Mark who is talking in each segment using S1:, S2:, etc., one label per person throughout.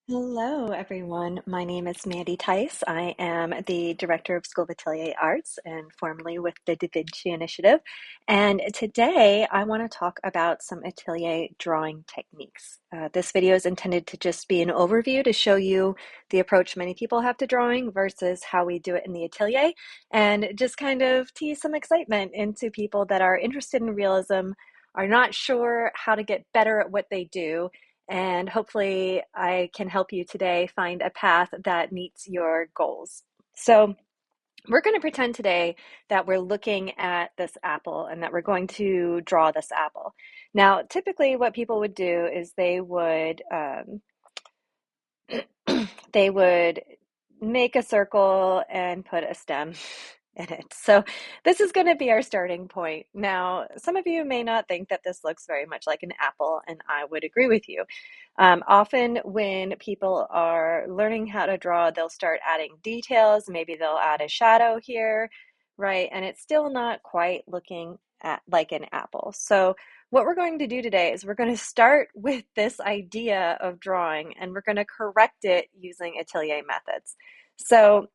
S1: Hello, everyone. My name is Mandy Tice. I am the Director of School of Atelier Arts and formerly with the Da Vinci Initiative. And today I want to talk about some Atelier drawing techniques. This video is intended to just be an overview to show you the approach many people have to drawing versus how we do it in the Atelier, and just kind of tease some excitement into people that are interested in realism, are not sure how to get better at what they do, and hopefully I can help you today find a path that meets your goals. So we're going to pretend today that we're looking at this apple and that we're going to draw this apple. Now, typically what people would do is they would make a circle and put a stem in it. So this is going to be our starting point. Now, some of you may not think that this looks very much like an apple, and I would agree with you. Often when people are learning how to draw, they'll start adding details. Maybe they'll add a shadow here, right? And it's still not quite looking like an apple. So what we're going to do today is we're going to start with this idea of drawing, and we're going to correct it using Atelier methods. So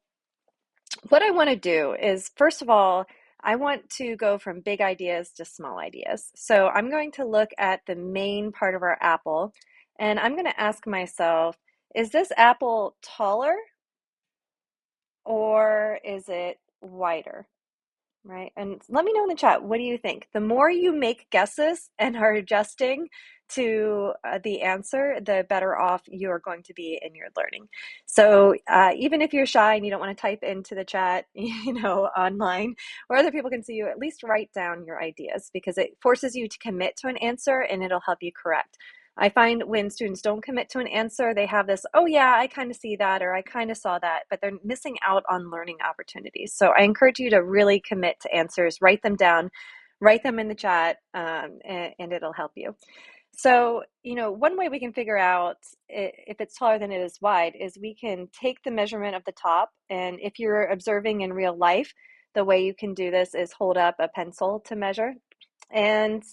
S1: what I want to do is, first of all, I want to go from big ideas to small ideas. So I'm going to look at the main part of our apple, and I'm going to ask myself, is this apple taller or is it wider? Right. And let me know in the chat, what do you think? The more you make guesses and are adjusting to the answer, the better off you're going to be in your learning. So even if you're shy and you don't want to type into the chat, online, where other people can see you, at least write down your ideas, because it forces you to commit to an answer and it'll help you correct. I find when students don't commit to an answer, they have this, oh yeah, I kind of see that, or I kind of saw that, but they're missing out on learning opportunities. So I encourage you to really commit to answers, write them down, write them in the chat, and it'll help you. So, one way we can figure out if it's taller than it is wide is we can take the measurement of the top. And if you're observing in real life, the way you can do this is hold up a pencil to measure. And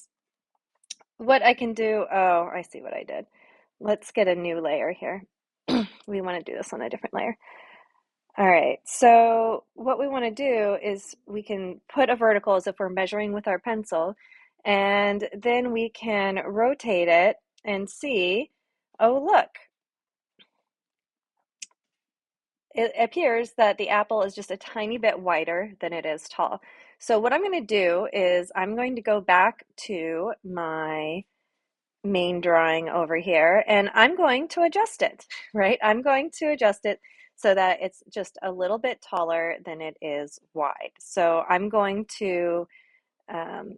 S1: what I can do, oh, I see what I did. Let's get a new layer here. We want to do this on a different layer. All right, so what we want to do is we can put a vertical as if we're measuring with our pencil, and then we can rotate it and see, oh, look, it appears that the apple is just a tiny bit wider than it is tall. So what I'm going to do is I'm going to go back to my main drawing over here, and I'm going to adjust it, right? I'm going to adjust it so that it's just a little bit taller than it is wide. So I'm going to um,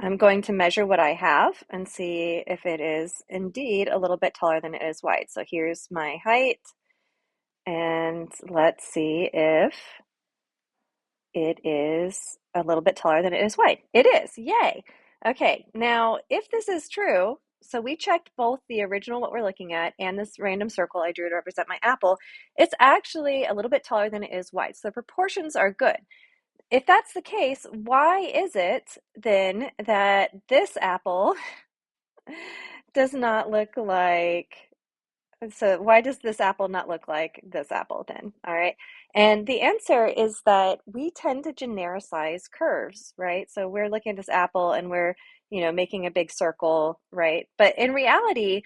S1: I'm going to measure what I have and see if it is indeed a little bit taller than it is wide. So here's my height, and let's see if it is a little bit taller than it is wide. It is, yay. Okay, now if this is true, so we checked both the original, what we're looking at, and this random circle I drew to represent my apple. It's actually a little bit taller than it is wide, so the proportions are good. If that's the case, why is it then that this apple does not look like, so why does this apple not look like this apple then? All right. And the answer is that we tend to genericize curves, right? So we're looking at this apple and we're, making a big circle, right? But in reality,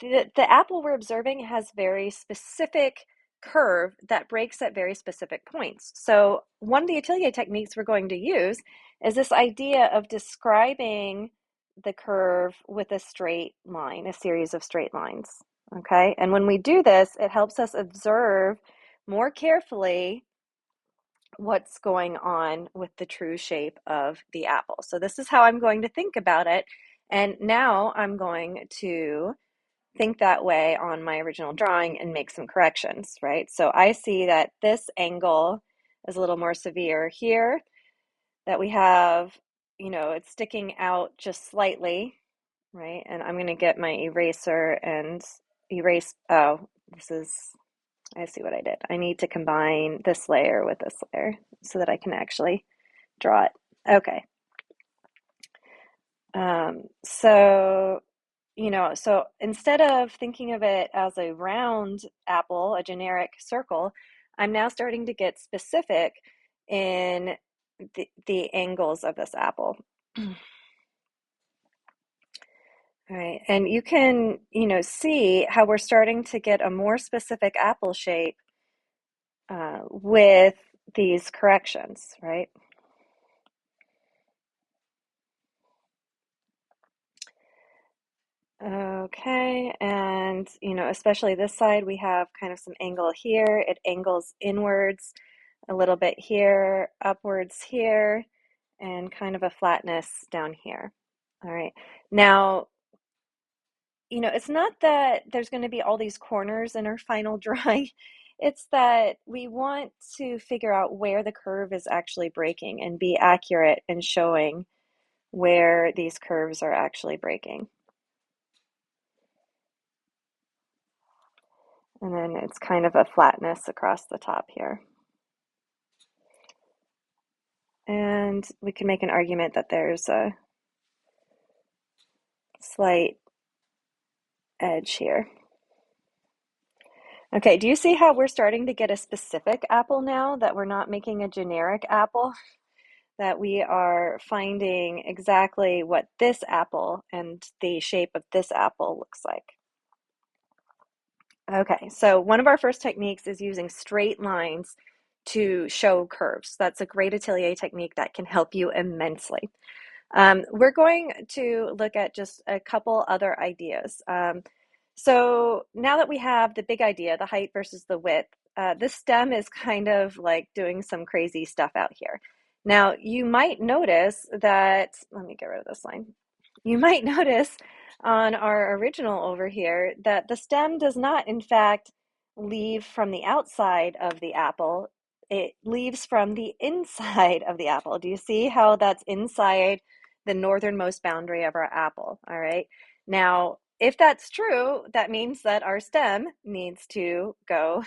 S1: the apple we're observing has very specific curve that breaks at very specific points. So one of the Atelier techniques we're going to use is this idea of describing the curve with a straight line, a series of straight lines. Okay, and when we do this, it helps us observe more carefully what's going on with the true shape of the apple. So this is how I'm going to think about it. And now I'm going to think that way on my original drawing and make some corrections, right? So I see that this angle is a little more severe here, that we have, it's sticking out just slightly, right? And I'm going to get my eraser and erase, oh, I see what I did. I need to combine this layer with this layer so that I can actually draw it. Okay. So so instead of thinking of it as a round apple, a generic circle, I'm now starting to get specific in the angles of this apple. All right, and you can, see how we're starting to get a more specific apple shape with these corrections, right? Okay, and especially this side, we have kind of some angle here. It angles inwards a little bit here, upwards here, and kind of a flatness down here. All right. Now, it's not that there's going to be all these corners in our final drawing. It's that we want to figure out where the curve is actually breaking and be accurate in showing where these curves are actually breaking. And then it's kind of a flatness across the top here. And we can make an argument that there's a slight edge here. Okay, do you see how we're starting to get a specific apple now, that we're not making a generic apple? That we are finding exactly what this apple and the shape of this apple looks like. Okay, so one of our first techniques is using straight lines to show curves. That's a great Atelier technique that can help you immensely. We're going to look at just a couple other ideas. So now that we have the big idea, the height versus the width, this stem is kind of like doing some crazy stuff out here. Now, you might notice that, let me get rid of this line. You might notice on our original over here that the stem does not, in fact, leave from the outside of the apple. It leaves from the inside of the apple. Do you see how that's inside the northernmost boundary of our apple? All right. Now, if that's true, that means that our stem needs to go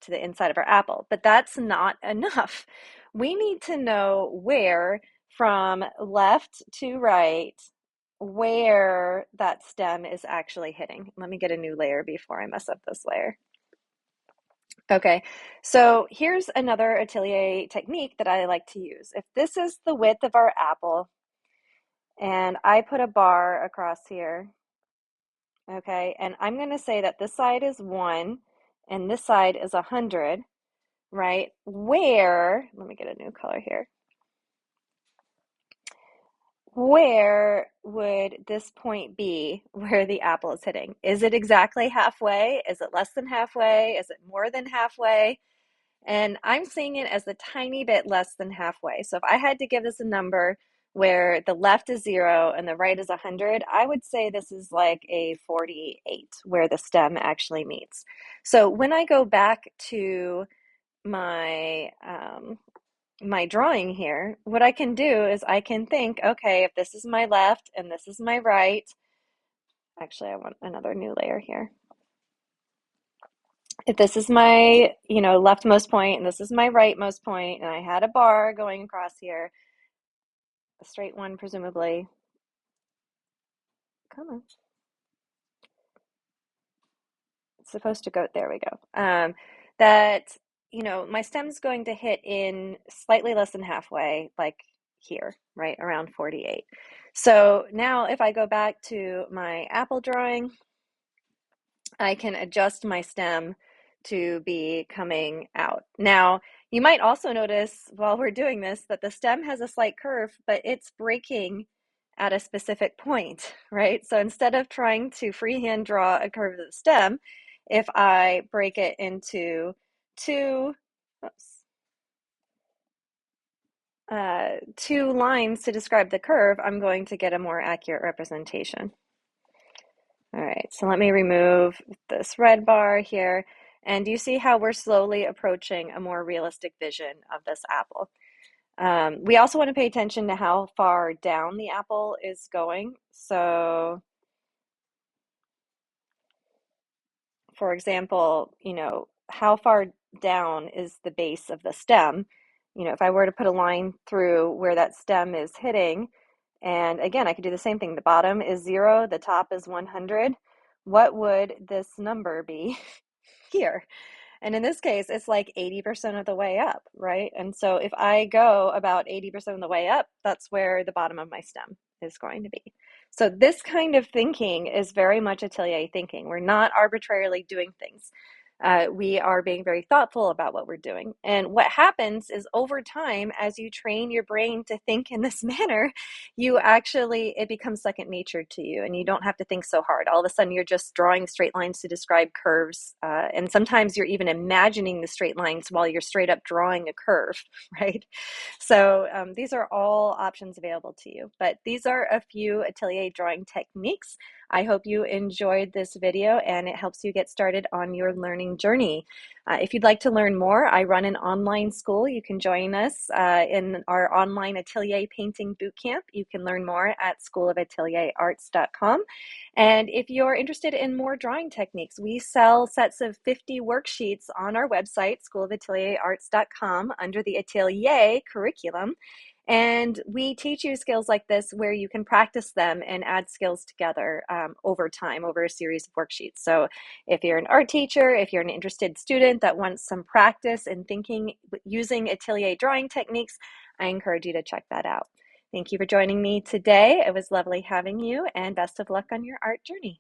S1: to the inside of our apple, but that's not enough. We need to know where from left to right, where that stem is actually hitting. Let me get a new layer before I mess up this layer. Okay, so here's another Atelier technique that I like to use. If this is the width of our apple, and I put a bar across here, okay, and I'm going to say that this side is 1 and this side is 100, right? Where, let me get a new color here. Where would this point be where the apple is hitting? Is it exactly halfway? Is it less than halfway? Is it more than halfway? And I'm seeing it as a tiny bit less than halfway. So if I had to give this a number where the left is 0 and the right is 100, I would say this is like a 48 where the stem actually meets. So when I go back to my my drawing here, what I can do is I can think, okay, if this is my left and this is my right, actually I want another new layer here. If this is my, leftmost point and this is my rightmost point, and I had a bar going across here, a straight one presumably. Come on. It's supposed to go, there we go. That, my stem's going to hit in slightly less than halfway, like here, right around 48. So now if I go back to my apple drawing, I can adjust my stem to be coming out. Now, you might also notice while we're doing this that the stem has a slight curve, but it's breaking at a specific point, right? So instead of trying to freehand draw a curve of the stem, if I break it into two, oops, two lines to describe the curve, I'm going to get a more accurate representation. All right, so let me remove this red bar here. And do you see how we're slowly approaching a more realistic vision of this apple? We also want to pay attention to how far down the apple is going. So, for example, how far down is the base of the stem? If I were to put a line through where that stem is hitting, And again, I could do the same thing. The bottom is 0, the top is 100. What would this number be here? And in this case, it's like 80% of the way up, right? And so if I go about 80% of the way up, that's where the bottom of my stem is going to be. So this kind of thinking is very much Atelier thinking. We're not arbitrarily doing things. We are being very thoughtful about what we're doing. And what happens is over time, as you train your brain to think in this manner, it becomes second nature to you and you don't have to think so hard. All of a sudden, you're just drawing straight lines to describe curves. And sometimes you're even imagining the straight lines while you're straight up drawing a curve, right? So these are all options available to you. But these are a few Atelier drawing techniques. I hope you enjoyed this video and it helps you get started on your learning journey. If you'd like to learn more, I run an online school. You can join us in our online Atelier Painting Bootcamp. You can learn more at schoolofatelierarts.com. And if you're interested in more drawing techniques, we sell sets of 50 worksheets on our website, schoolofatelierarts.com, under the Atelier curriculum. And we teach you skills like this where you can practice them and add skills together over time, over a series of worksheets. So if you're an art teacher, if you're an interested student that wants some practice in thinking using Atelier drawing techniques, I encourage you to check that out. Thank you for joining me today. It was lovely having you, and best of luck on your art journey.